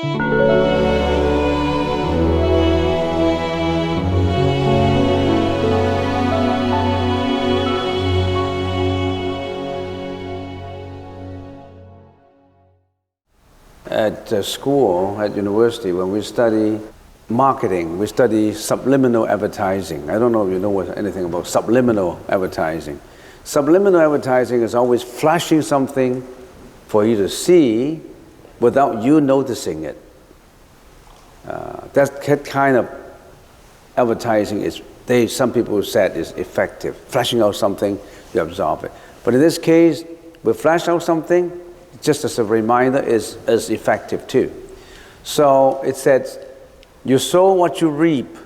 At school, at university, when we study marketing, we study subliminal advertising. I don't know if you know anything about subliminal advertising. Subliminal advertising is always flashing something for you to see without you noticing it. That kind of advertising is, some people said, is effective. Flashing out something, you absorb it. But in this case, we flash out something, just as a reminder, is effective too. So it says, you sow what you reap.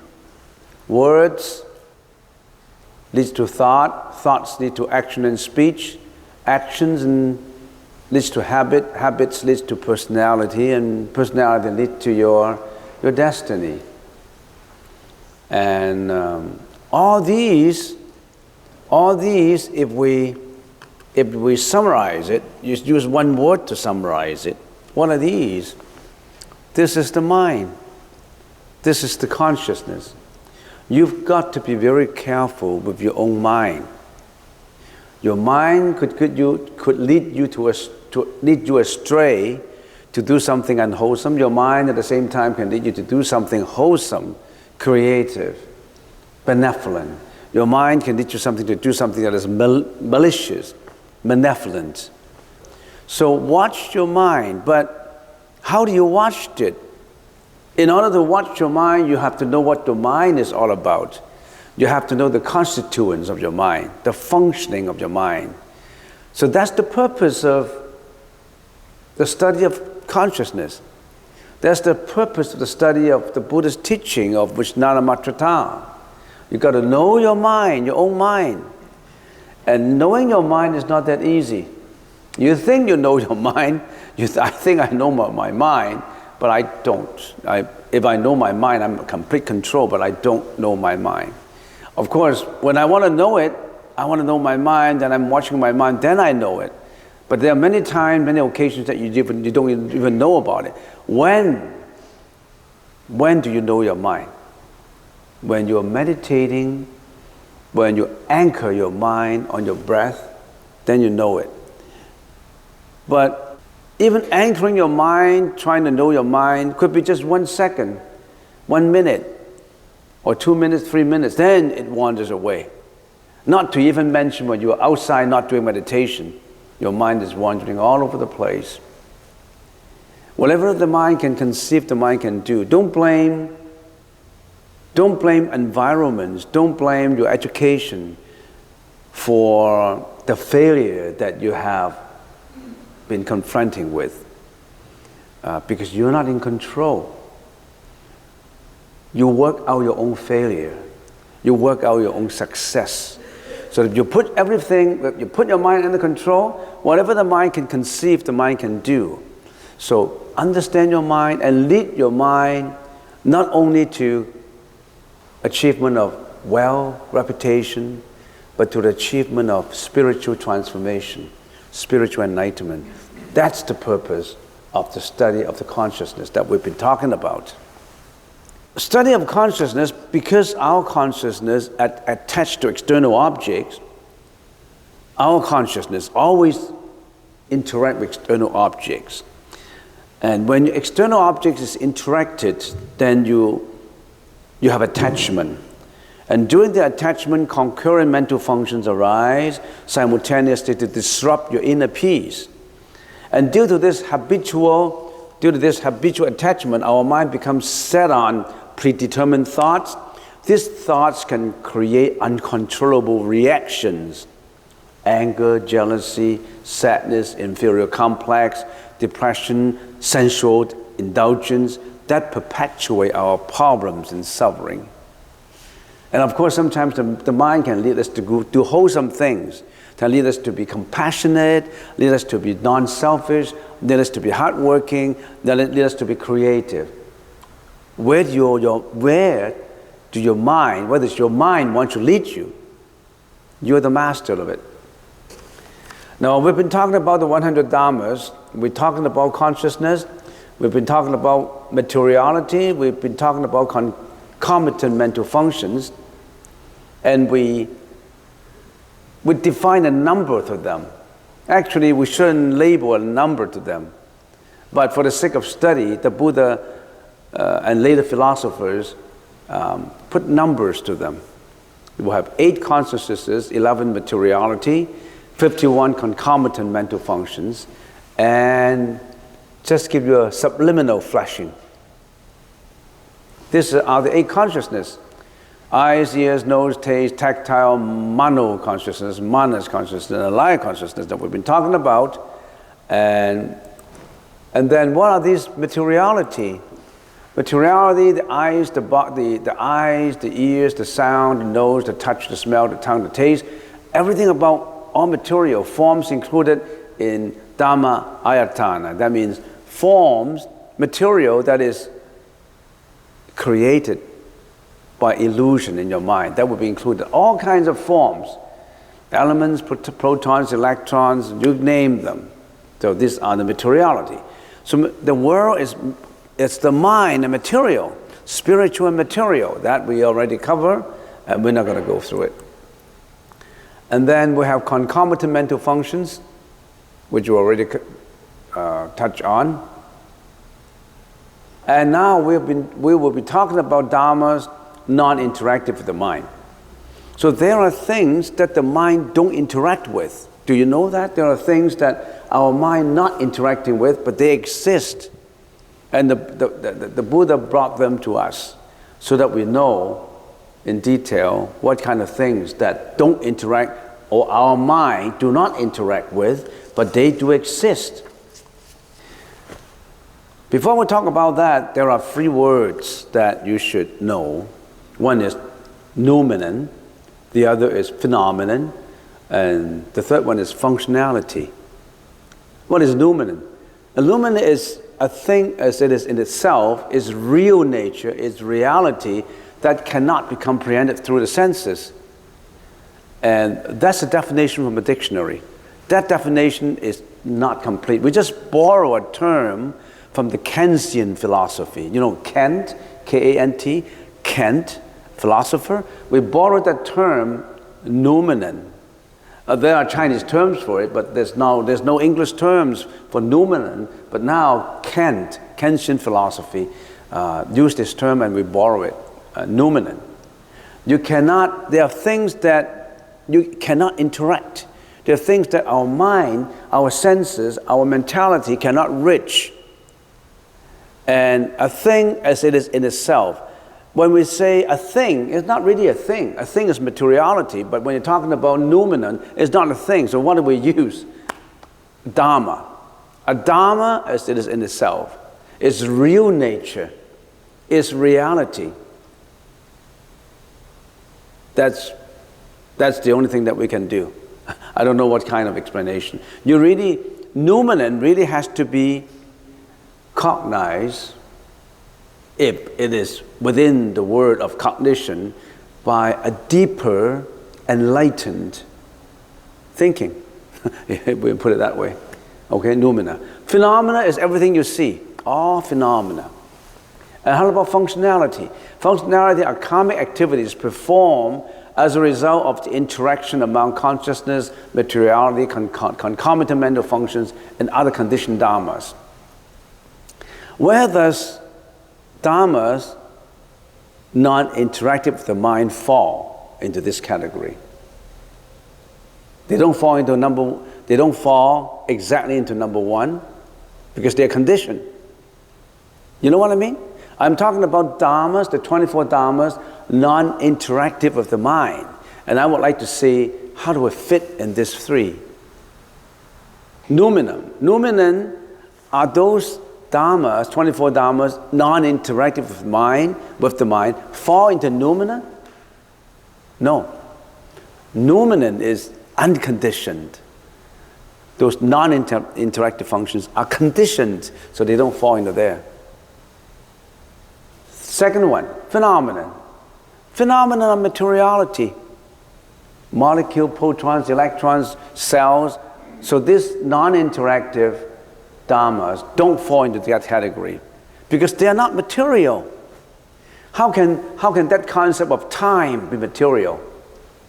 Words leads to thought, thoughts lead to action and speech, actions leads to habit, habits leads to personality, and personality leads to your destiny. And all these, if we summarize it, you use one word to summarize it. What are these? This is the mind. This is the consciousness. You've got to be very careful with your own mind. Your mind could lead you astray to do something unwholesome. Your mind at the same time can lead you to do something wholesome, creative, benevolent. Your mind can lead you to do something that is malicious, malevolent. So watch your mind, but how do you watch it? In order to watch your mind, you have to know what your mind is all about. You have to know the constituents of your mind, the functioning of your mind. So that's the purpose of the study of consciousness. That's the purpose of the study of the Buddhist teaching of Vijnana Matrata. You've got to know your mind, your own mind. And knowing your mind is not that easy. You think you know your mind. I think I know my mind, but I don't. If I know my mind, I'm in complete control, but I don't know my mind. Of course, when I want to know it, I want to know my mind, and I'm watching my mind, then I know it. But there are many times, many occasions that you don't even know about it. When do you know your mind? When you're meditating, when you anchor your mind on your breath, then you know it. But even anchoring your mind, trying to know your mind, could be just 1 second, 1 minute, or 2 minutes, 3 minutes, then it wanders away. Not to even mention when you're outside not doing meditation, your mind is wandering all over the place. Whatever the mind can conceive, the mind can do. Don't blame environments, don't blame your education for the failure that you have been confronting with, because you're not in control. You work out your own failure. You work out your own success. So if you put you put your mind under control, whatever the mind can conceive, the mind can do. So understand your mind and lead your mind not only to achievement of wealth, reputation, but to the achievement of spiritual transformation, spiritual enlightenment. That's the purpose of the study of the consciousness that we've been talking about. Study of consciousness, because our consciousness attached to external objects, our consciousness always interact with external objects. And when external objects is interacted, then you have attachment. And during the attachment, concurrent mental functions arise simultaneously to disrupt your inner peace. And due to this habitual attachment, our mind becomes set on predetermined thoughts. These thoughts can create uncontrollable reactions: anger, jealousy, sadness, inferior complex, depression, sensual indulgence, that perpetuate our problems and suffering. And of course, sometimes the mind can lead us to do wholesome things, can lead us to be compassionate, lead us to be non-selfish, lead us to be hardworking, lead us to be creative. Where does your mind want to lead you? You're the master of it. Now, we've been talking about the 100 Dharmas. We're talking about consciousness. We've been talking about materiality, we've been talking about concomitant mental functions, and we define a number to them. Actually, we shouldn't label a number to them. But for the sake of study, the Buddha and later philosophers put numbers to them. We will have 8 consciousnesses, 11 materiality, 51 concomitant mental functions, and just give you a subliminal flashing. These are the 8 consciousness. Eyes, ears, nose, taste, tactile, mano consciousness, manas consciousness, and laya consciousness that we've been talking about. And then what are these materiality? Materiality, the eyes, the eyes, the ears, the sound, the nose, the touch, the smell, the tongue, the taste, everything about all material, forms included in Dhamma ayatana. That means forms, material that is created by illusion in your mind. That would be included. All kinds of forms, elements, protons, electrons, you name them. So these are the materiality. So the world it's the mind and material, spiritual and material. That we already cover, and we're not going to go through it. And then we have concomitant mental functions, which you already touched on. And now we will be talking about Dharmas non-interactive with the mind. So there are things that the mind don't interact with. Do you know that? There are things that our mind not interacting with, but they exist. And the Buddha brought them to us so that we know in detail what kind of things that don't interact or our mind do not interact with, but they do exist. Before we talk about that, there are 3 words that you should know. One is New Mannan, the other is phenomenon, and the third one is functionality. What is New Mannan? A New Mannan is a thing as it is in itself, is real nature, is reality that cannot be comprehended through the senses. And that's a definition from a dictionary. That definition is not complete. We just borrow a term from the Kantian philosophy. You know Kant, K-A-N-T, Kant, philosopher. We borrowed that term, New Mannan. There are Chinese terms for it, but there's no English terms for New Mannan. But now Kantian philosophy used this term, and we borrow it, New Mannan. There are things that you cannot interact. There are things that our mind, our senses, our mentality cannot reach. And a thing as it is in itself. When we say a thing, it's not really a thing. A thing is materiality, but when you're talking about New Mannan, it's not a thing. So what do we use? Dharma. A Dharma as it is in itself is real nature, is reality. That's the only thing that we can do. I don't know what kind of explanation. New Mannan really has to be cognized, if it is within the word of cognition, by a deeper, enlightened thinking. We put it that way. Okay, New Mannan. Phenomena is everything you see, all phenomena. And how about functionality? Functionality are karmic activities performed as a result of the interaction among consciousness, materiality, concomitant mental functions, and other conditioned dharmas. Where does dharmas non-interactive with the mind fall into this category? They don't fall exactly into number 1 because they're conditioned. You know what I mean? I'm talking about dharmas, the 24 dharmas, non-interactive with the mind. And I would like to see how do we fit in these 3. New Mannan are those dharmas, 24 dharmas, non-interactive with the mind, fall into New Mannan? No. New Mannan is unconditioned. Those non-interactive functions are conditioned, so they don't fall into there. Second one, phenomenon. Phenomenon of materiality. Molecule, protons, electrons, cells. So this non-interactive Dharmas don't fall into that category because they are not material. How can that concept of time be material?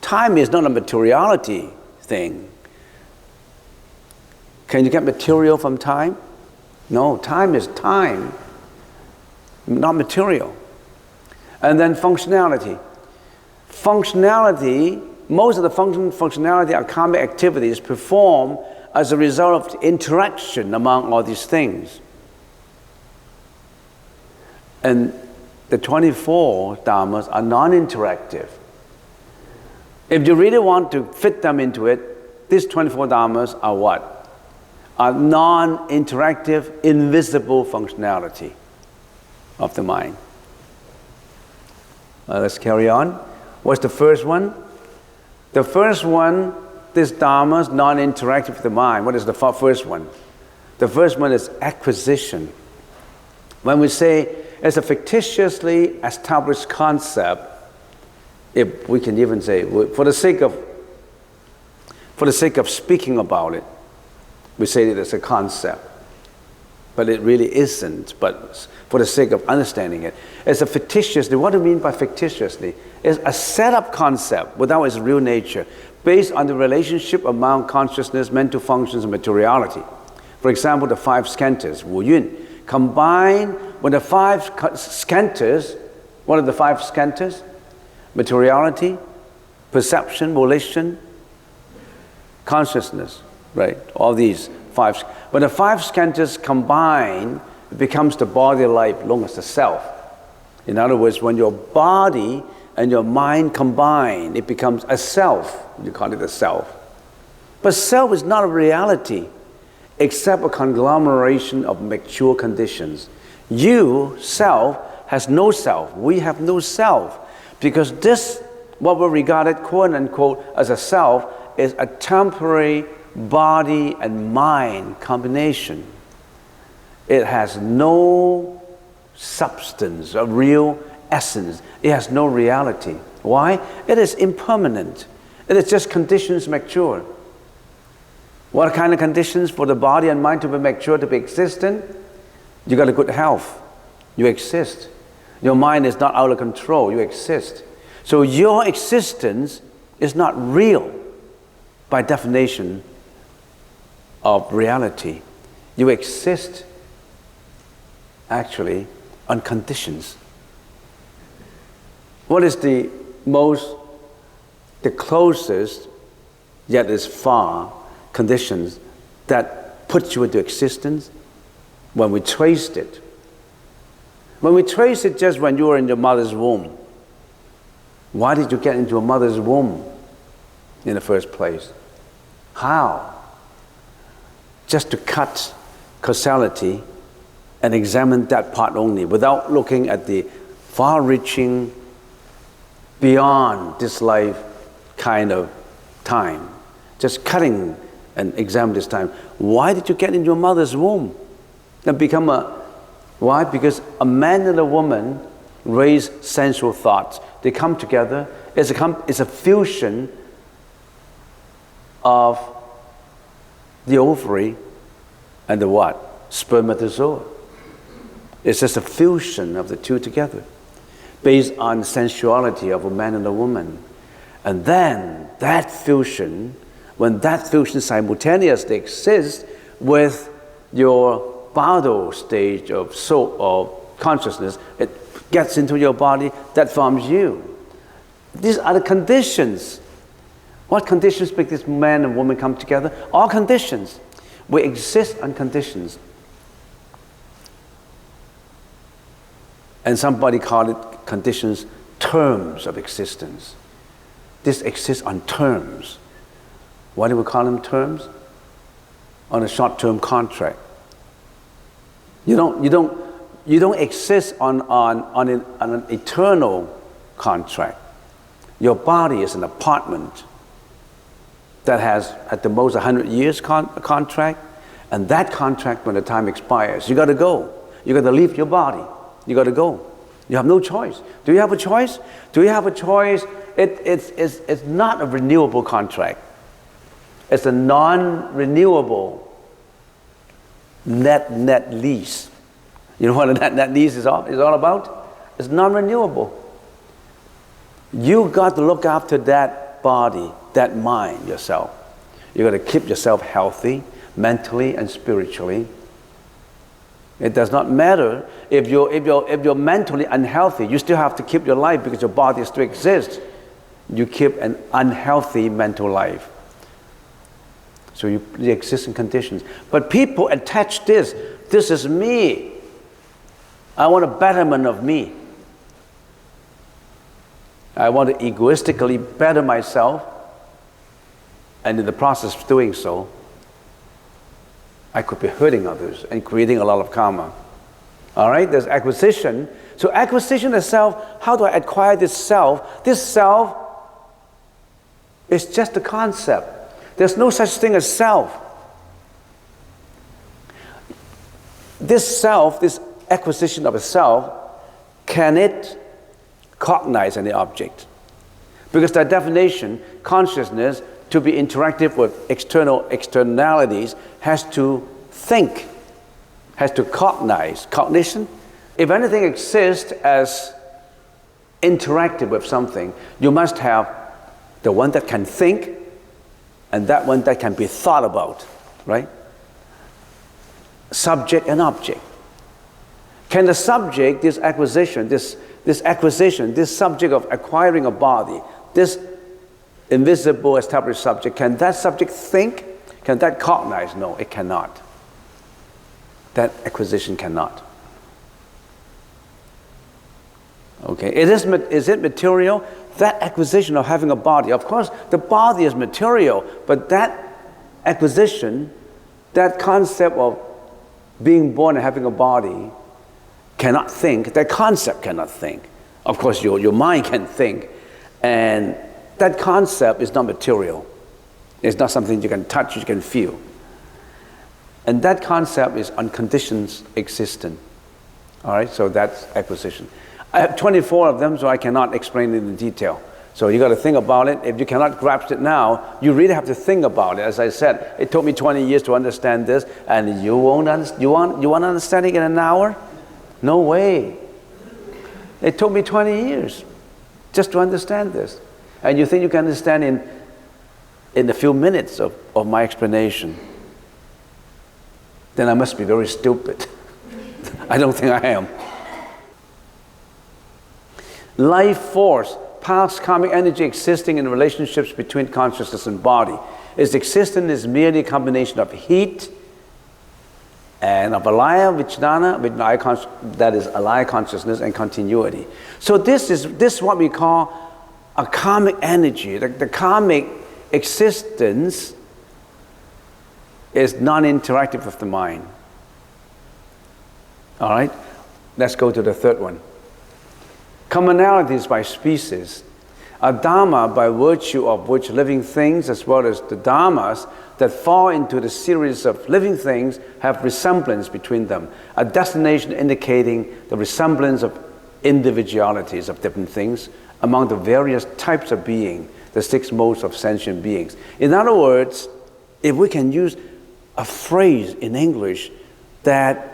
Time is not a materiality thing. Can you get material from time? No, time is time, not material. And then functionality. Functionality, most of the functionality are karmic activities performed as a result of interaction among all these things. And the 24 Dharmas are non-interactive. If you really want to fit them into it, these 24 Dharmas are what? Are non-interactive, invisible functionality of the mind. Let's carry on. What's the first one? The first one, this Dharma is non-interactive with the mind. What is the first one? The first one is acquisition. When we say it's a fictitiously established concept, if we can even say, for the sake of speaking about it, we say that it's a concept, but it really isn't. But for the sake of understanding it, it's a fictitiously. What do you mean by fictitiously? It's a set-up concept without its real nature, based on the relationship among consciousness, mental functions, and materiality. For example, the 5 skandhas, Wu Yun, combine with the 5 skandhas. What are the 5 skandhas? Materiality, perception, volition, consciousness, right? All these 5. When the 5 skandhas combine, it becomes the body life known as the self. In other words, when your body and your mind combine, it becomes a self. You call it a self. But self is not a reality, except a conglomeration of mature conditions. You, self, has no self. We have no self. Because this, what we regarded quote unquote as a self, is a temporary body and mind combination. It has no substance, a real essence. It has no reality. Why? It is impermanent. It is just conditions mature. What kind of conditions for the body and mind to be mature, to be existent? You got a good health. You exist. Your mind is not out of control. You exist. So your existence is not real by definition of reality. You exist actually on conditions. What is the closest, yet is far, conditions that put you into existence? When we traced it. When we trace it just when you were in your mother's womb. Why did you get into a mother's womb in the first place? How? Just to cut causality and examine that part only without looking at the far-reaching, beyond this life kind of time. Just cutting and examine this time. Why did you get into your mother's womb and become why? Because a man and a woman raise sensual thoughts. They come together. It's a fusion of the ovary and the what? Spermatozoa. It's just a fusion of the two together based on sensuality of a man and a woman. And then that fusion, when that fusion simultaneously exists with your Bado stage of soul of consciousness, it gets into your body, that forms you. These are the conditions. What conditions make this man and woman come together? All conditions. We exist on conditions. And somebody called it conditions, terms of existence. This exists on terms. Why do we call them terms? On a short-term contract. You don't exist on an eternal contract. Your body is an apartment that has at the most 100 years contract, and that contract, when the time expires, you got to go. You got to leave your body. You got to go. You have no choice. Do you have a choice? Do you have a choice? It's not a renewable contract. It's a non-renewable net lease. You know what a net lease is all about? It's non-renewable. You got to look after that body, that mind, yourself. You got to keep yourself healthy, mentally and spiritually. It does not matter if you're mentally unhealthy. You still have to keep your life because your body still exists. You keep an unhealthy mental life. So the existing conditions. But people attach this. This is me. I want a betterment of me. I want to egoistically better myself. And in the process of doing so, I could be hurting others and creating a lot of karma. All right, there's acquisition. So acquisition of self, how do I acquire this self? This self is just a concept. There's no such thing as self. This self, this acquisition of a self, can it cognize any object? Because by definition, consciousness, to be interactive with externalities, has to think, has to cognize. Cognition. If anything exists as interactive with something, you must have the one that can think and that one that can be thought about, right? Subject and object. Can the subject, this subject of acquiring a body, this invisible established subject, can that subject think? Can that cognize? No, it cannot. That acquisition cannot. Okay, is it material? That acquisition of having a body, of course, the body is material, but that acquisition, that concept of being born and having a body cannot think. That concept cannot think. Of course, your mind can think, and that concept is not material. It's not something you can touch, you can feel. And that concept is unconditioned existent. All right, so that's acquisition. I have 24 of them, so I cannot explain it in detail. So you got to think about it. If you cannot grasp it now, you really have to think about it. As I said, it took me 20 years to understand this, and you want to understand it in an hour? No way. It took me 20 years just to understand this. And you think you can understand in a few minutes of my explanation? Then I must be very stupid. I don't think I am. Life force, past karmic energy existing in relationships between consciousness and body. Its existence is merely a combination of heat and of alaya vijnana, that is alaya consciousness, and continuity. So this is what we call a karmic energy. The karmic existence is non-interactive with the mind. All right? Let's go to the third one. Commonalities by species. A dharma by virtue of which living things as well as the dharmas that fall into the series of living things have resemblance between them. A destination indicating the resemblance of individualities of different things among the various types of being, the 6 modes of sentient beings. In other words, if we can use a phrase in English that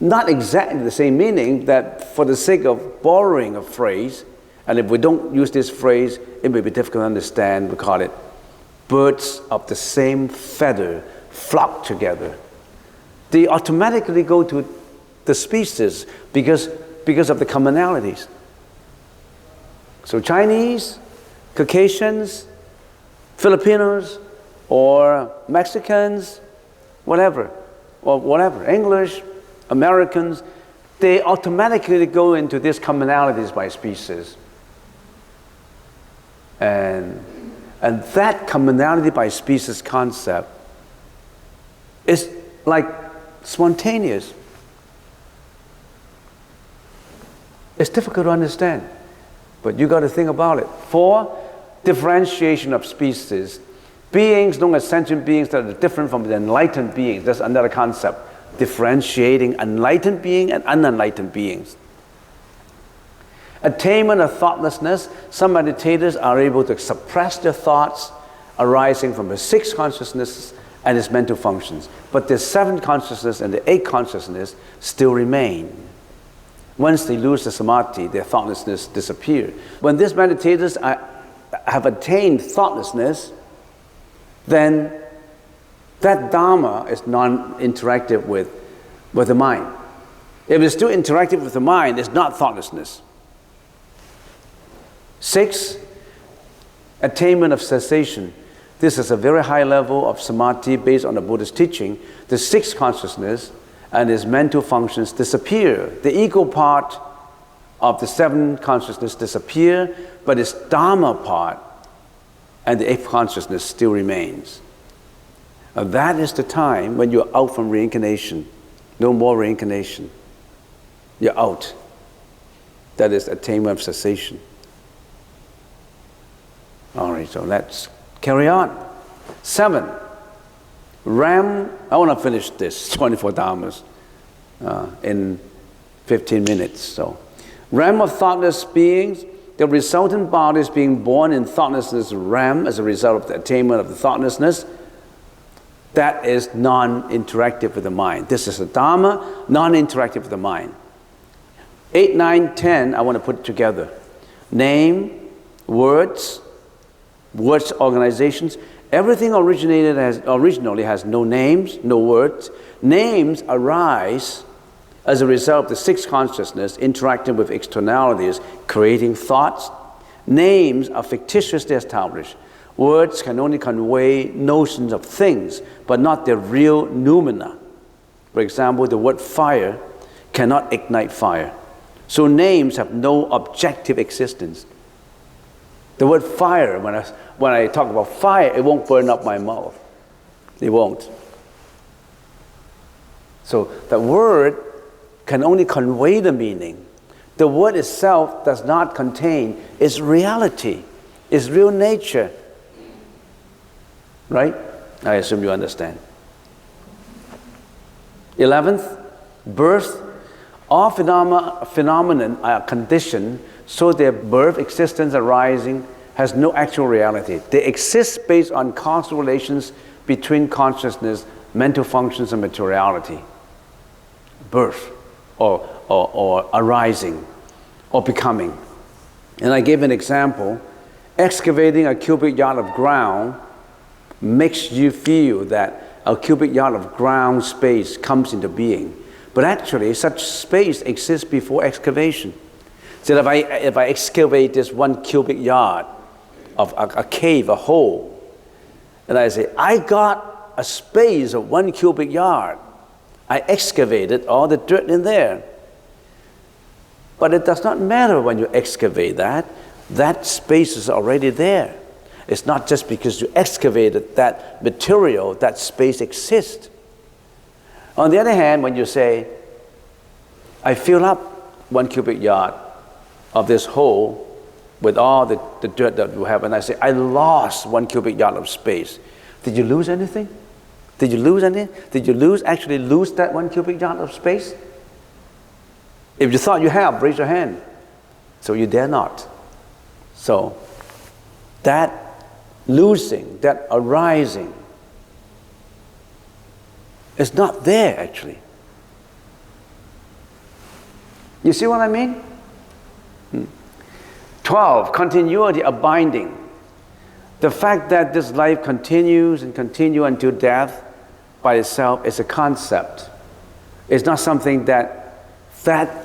not exactly the same meaning, that for the sake of borrowing a phrase, and if we don't use this phrase, it may be difficult to understand. We call it birds of the same feather flock together. They automatically go to the species because of the commonalities. So Chinese, Caucasians, Filipinos, or Mexicans, whatever, English, Americans, they automatically go into these commonalities by species. And that commonality by species concept is like spontaneous. It's difficult to understand, but you got to think about it. 4, differentiation of species. Beings known as sentient beings that are different from the enlightened beings. That's another concept. Differentiating enlightened being and unenlightened beings. Attainment of thoughtlessness. Some meditators are able to suppress their thoughts arising from the 6 consciousnesses and its mental functions. But the 7th consciousness and the 8th consciousness still remain. Once they lose the samadhi, their thoughtlessness disappears. When these meditators have attained thoughtlessness, then that Dharma is non-interactive with the mind. If it's still interactive with the mind, it's not thoughtlessness. 6, attainment of cessation. This is a very high level of samadhi based on the Buddhist teaching. The 6th consciousness and its mental functions disappear. The ego part of the 7th consciousness disappear, but its Dharma part and the 8th consciousness still remains. And that is the time when you're out from reincarnation. No more reincarnation. You're out. That is attainment of cessation. All right, so let's carry on. 7, RAM. I want to finish this 24 Dharmas in 15 minutes. So, RAM of thoughtless beings, the resultant bodies being born in thoughtlessness RAM as a result of the attainment of the thoughtlessness, that is non-interactive with the mind. This is a Dharma, non-interactive with the mind. 8, 9, 10, I want to put together. Name, words organizations. Everything originally has no names, no words. Names arise as a result of the 6th consciousness interacting with externalities, creating thoughts. Names are fictitiously established. Words can only convey notions of things, but not their real noumena. For example, the word fire cannot ignite fire. So names have no objective existence. The word fire, when I talk about fire, it won't burn up my mouth. It won't. So the word can only convey the meaning. The word itself does not contain its reality, its real nature. Right? I assume you understand. 11th, birth. All phenomena are conditioned, so their birth, existence, arising has no actual reality. They exist based on causal relations between consciousness, mental functions, and materiality. Birth, or arising, or becoming. And I gave an example. Excavating a cubic yard of ground makes you feel that a cubic yard of ground space comes into being. But actually, such space exists before excavation. So if I excavate this 1 cubic yard of a cave, a hole, and I say, I got a space of 1 cubic yard. I excavated all the dirt in there. But it does not matter when you excavate that. That space is already there. It's not just because you excavated that material, that space exists. On the other hand, when you say, I fill up 1 cubic yard of this hole with all the dirt that you have, and I say, I lost 1 cubic yard of space. Did you lose anything? Did you lose anything? Did you actually lose that 1 cubic yard of space? If you thought you have, raise your hand. So you dare not. So that losing, that arising, is not there actually. You see what I mean? 12, continuity of binding. The fact that this life continues and continues until death by itself is a concept. It's not something that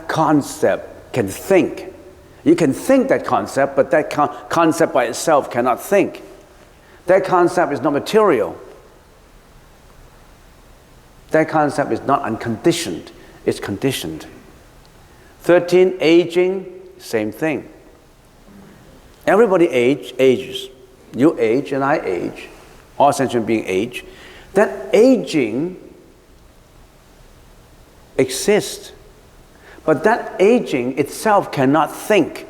concept can think. You can think that concept, but that concept by itself cannot think. That concept is not material. That concept is not unconditioned, it's conditioned. 13, aging, same thing. Everybody ages. You age and I age. All sentient beings age. That aging exists. But that aging itself cannot think.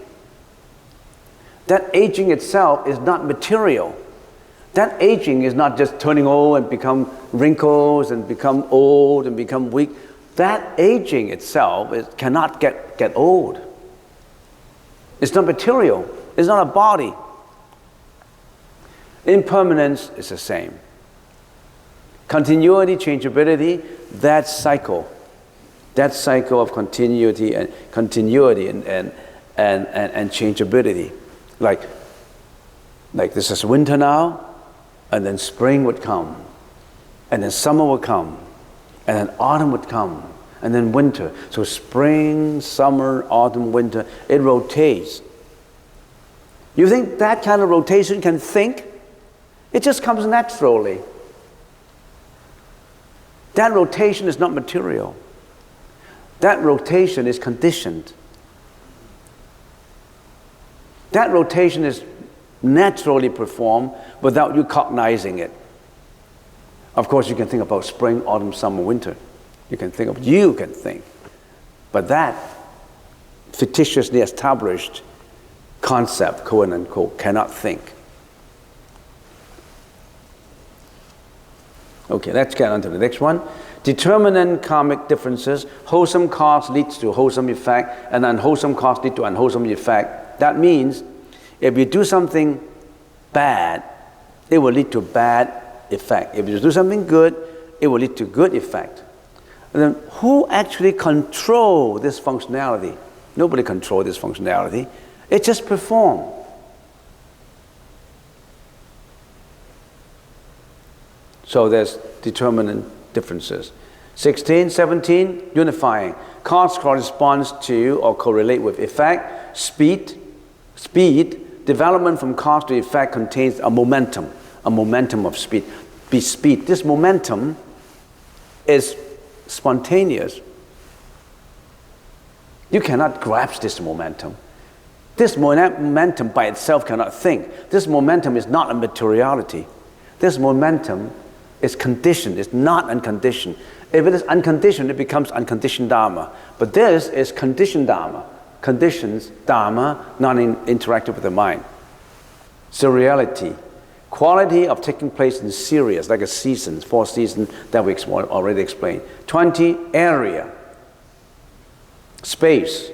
That aging itself is not material. That aging is not just turning old and become wrinkles and become old and become weak. That aging itself cannot get old. It's not material. It's not a body. Impermanence is the same. Continuity, changeability, that cycle of continuity and changeability. Like this is winter now, and then spring would come, and then summer would come, and then autumn would come, and then winter. So spring, summer, autumn, winter, it rotates. You think that kind of rotation can think? It just comes naturally. That rotation is not material. That rotation is conditioned. That rotation is naturally performed without you cognizing it. Of course, you can think about spring, autumn, summer, winter. You can think. But that fictitiously established concept, quote unquote, cannot think. Okay, let's get on to the next one. Determinant karmic differences. Wholesome cause leads to wholesome effect, and unwholesome cause leads to unwholesome effect. That means if you do something bad, it will lead to bad effect. If you do something good, it will lead to good effect. And then who actually control this functionality? Nobody controls this functionality. It just performs. So there's determinant differences. 16, 17, unifying. Cause corresponds to or correlate with effect. Speed, development from cause to effect contains a momentum of speed. This momentum is spontaneous. You cannot grasp this momentum. This momentum by itself cannot think. This momentum is not a materiality. This momentum is conditioned, it's not unconditioned. If it is unconditioned, it becomes unconditioned Dharma. But this is conditioned Dharma. Conditions Dharma, not interactive with the mind. Seriality, quality of taking place in series, like a season, 4 seasons that we already explained. 20, area, space,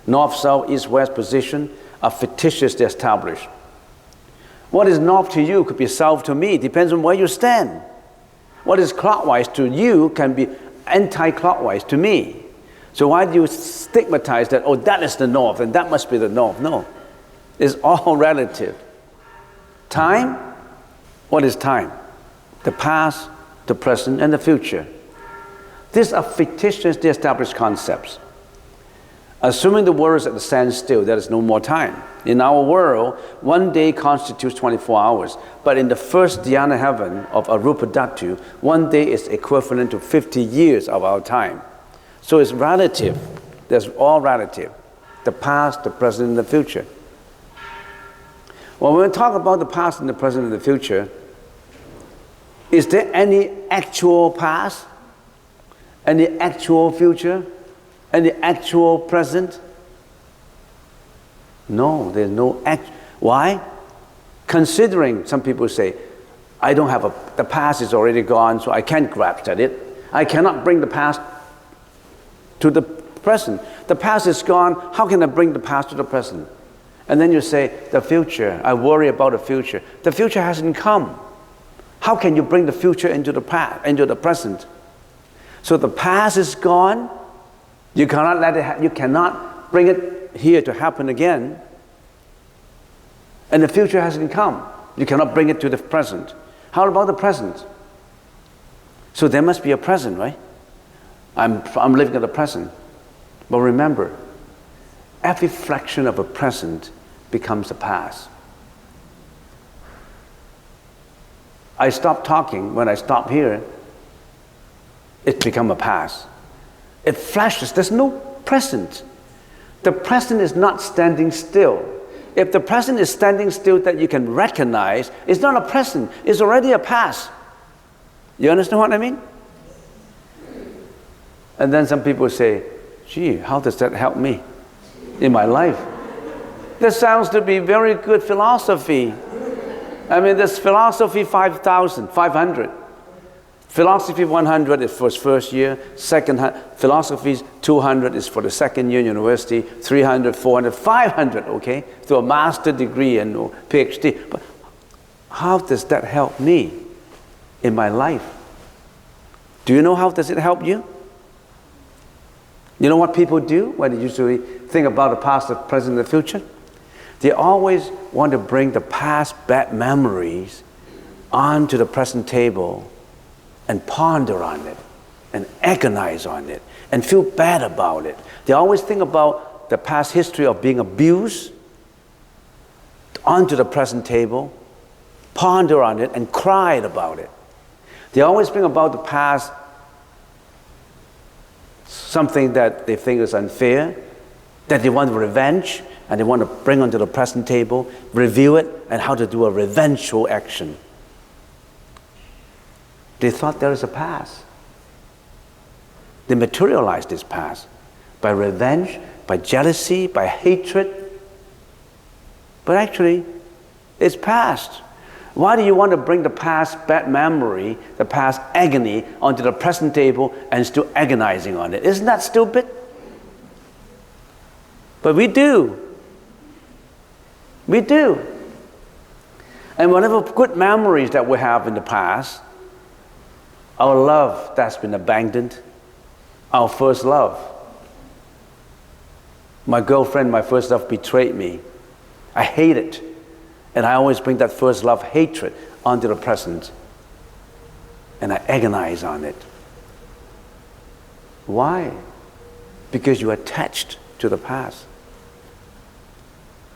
north, south, east, west position are fictitiously established. What is north to you could be south to me, depends on where you stand. What is clockwise to you can be anti-clockwise to me. So why do you stigmatize that, oh, that is the north and that must be the north? No, it's all relative. Time, what is time? The past, the present, and the future. These are fictitiously established concepts. Assuming the world is at the standstill, there is no more time. In our world, one day constitutes 24 hours. But in the first dhyana heaven of Arupa Dhatu, one day is equivalent to 50 years of our time. So it's relative. There's all relative. The past, the present, and the future. Well, when we talk about the past and the present and the future, is there any actual past? Any actual future? And the actual present? No, there's no Why? Considering, some people say, I don't have the past is already gone, so I can't grasp at it. I cannot bring the past to the present. The past is gone, how can I bring the past to the present? And then you say, the future, I worry about the future. The future hasn't come. How can you bring the future into the past, into the present? So the past is gone. You cannot let it. You cannot bring it here to happen again. And the future hasn't come. You cannot bring it to the present. How about the present? So there must be a present, right? I'm living in the present. But remember, every fraction of a present becomes a past. I stop talking. When I stop here, it becomes a past. It flashes. There's no present. The present is not standing still. If the present is standing still that you can recognize, it's not a present. It's already a past. You understand what I mean? And then some people say, gee, how does that help me in my life? This sounds to be very good philosophy. I mean, this philosophy 500. Philosophy 100 is for its first year. Philosophy 200 is for the second year in university. 300, 400, 500, okay? To a master degree and PhD. But how does that help me? in my life. Do you know how does it help you? You know what people do when they usually think about the past, the present, and the future? They always want to bring the past bad memories onto the present table and ponder on it and agonize on it and feel bad about it. They always think about the past history of being abused onto the present table, ponder on it, and cry about it. They always bring about the past something that they think is unfair, that they want revenge, and they want to bring onto the present table, review it, and how to do a revengeful action. They thought there is a past. They materialized this past by revenge, by jealousy, by hatred. But actually, it's past. Why do you want to bring the past bad memory, the past agony, onto the present table and still agonizing on it? Isn't that stupid? But we do. We do. And whatever good memories that we have in the past, our love that's been abandoned, our first love. My girlfriend, my first love, betrayed me. I hate it. And I always bring that first love hatred onto the present. And I agonize on it. Why? Because you're attached to the past.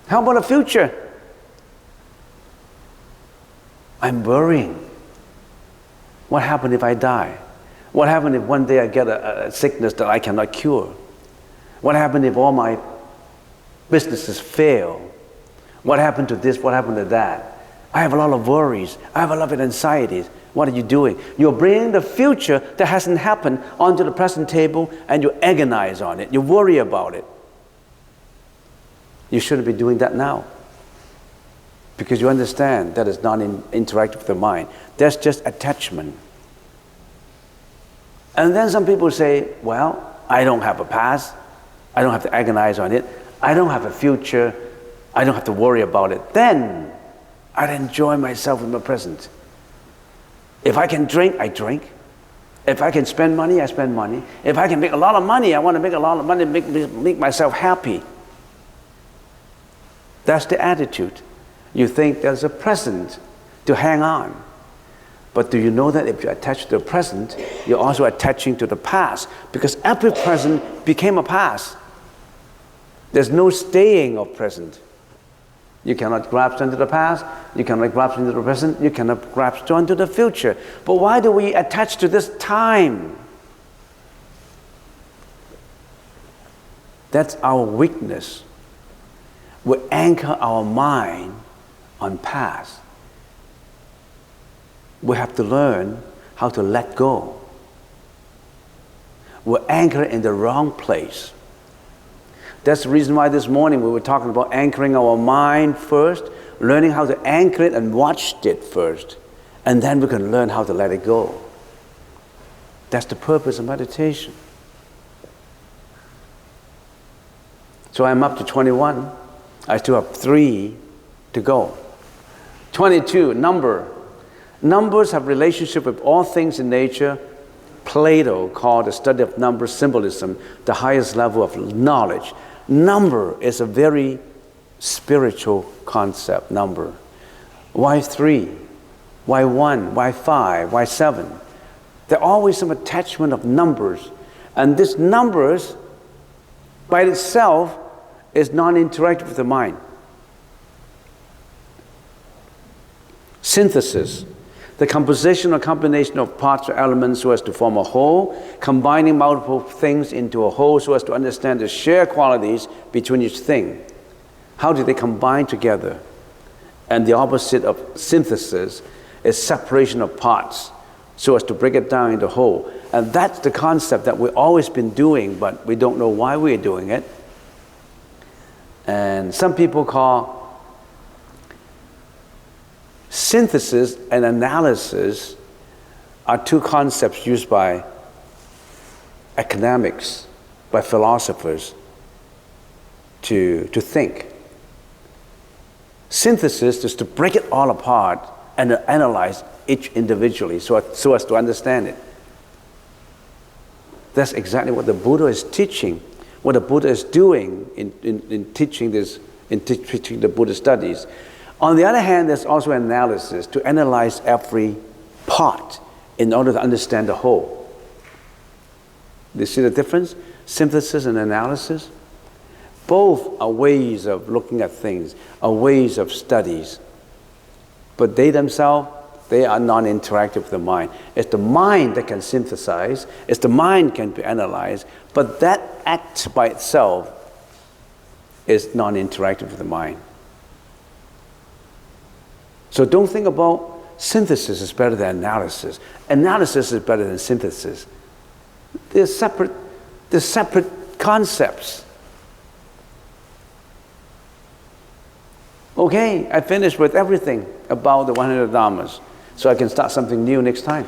How about the future? I'm worrying. What happens if I die? What happens if one day I get a sickness that I cannot cure? What happens if all my businesses fail? What happened to this? What happened to that? I have a lot of worries. I have a lot of anxieties. What are you doing? You're bringing the future that hasn't happened onto the present table and you agonize on it. You worry about it. You shouldn't be doing that now. Because you understand that is not interactive with the mind. That's just attachment. And then some people say, well, I don't have a past. I don't have to agonize on it. I don't have a future. I don't have to worry about it. Then I'd enjoy myself in the present. If I can drink, I drink. If I can spend money, I spend money. If I can make a lot of money, I want to make a lot of money, make myself happy. That's the attitude. You think there's a present to hang on. But do you know that if you attach to the present, you're also attaching to the past? Because every present became a past. There's no staying of present. You cannot grasp onto the past, you cannot grasp onto the present, you cannot grasp onto the future. But why do we attach to this time? That's our weakness. We anchor our mind on past. We have to learn how to let go. We're anchored in the wrong place. That's the reason why this morning we were talking about anchoring our mind first, learning how to anchor it and watch it first, and then we can learn how to let it go. That's the purpose of meditation. So I'm up to 21. I still have 3 to go. 22, number. Numbers have relationship with all things in nature. Plato called the study of number symbolism the highest level of knowledge. Number is a very spiritual concept, number. Why 3? Why 1? Why 5? Why 7? There's always some attachment of numbers. And this numbers, by itself, is non-interactive with the mind. Synthesis. The composition or combination of parts or elements so as to form a whole, combining multiple things into a whole so as to understand the shared qualities between each thing. How do they combine together? And the opposite of synthesis is separation of parts so as to break it down into whole. And that's the concept that we've always been doing, but we don't know why we're doing it. And some people call synthesis and analysis are two concepts used by academics, by philosophers to think. Synthesis is to break it all apart and analyze each individually so as to understand it. That's exactly what the Buddha is teaching, what the Buddha is doing in teaching this, in teaching the Buddhist studies. On the other hand, there's also analysis, to analyze every part in order to understand the whole. Do you see the difference? Synthesis and analysis? Both are ways of looking at things, are ways of studies. But they themselves, they are non-interactive with the mind. It's the mind that can synthesize, it's the mind can be analyzed, but that act by itself is non-interactive with the mind. So don't think about synthesis is better than analysis. Analysis is better than synthesis. They're separate concepts. Okay, I finished with everything about the 100 Dharmas, so I can start something new next time.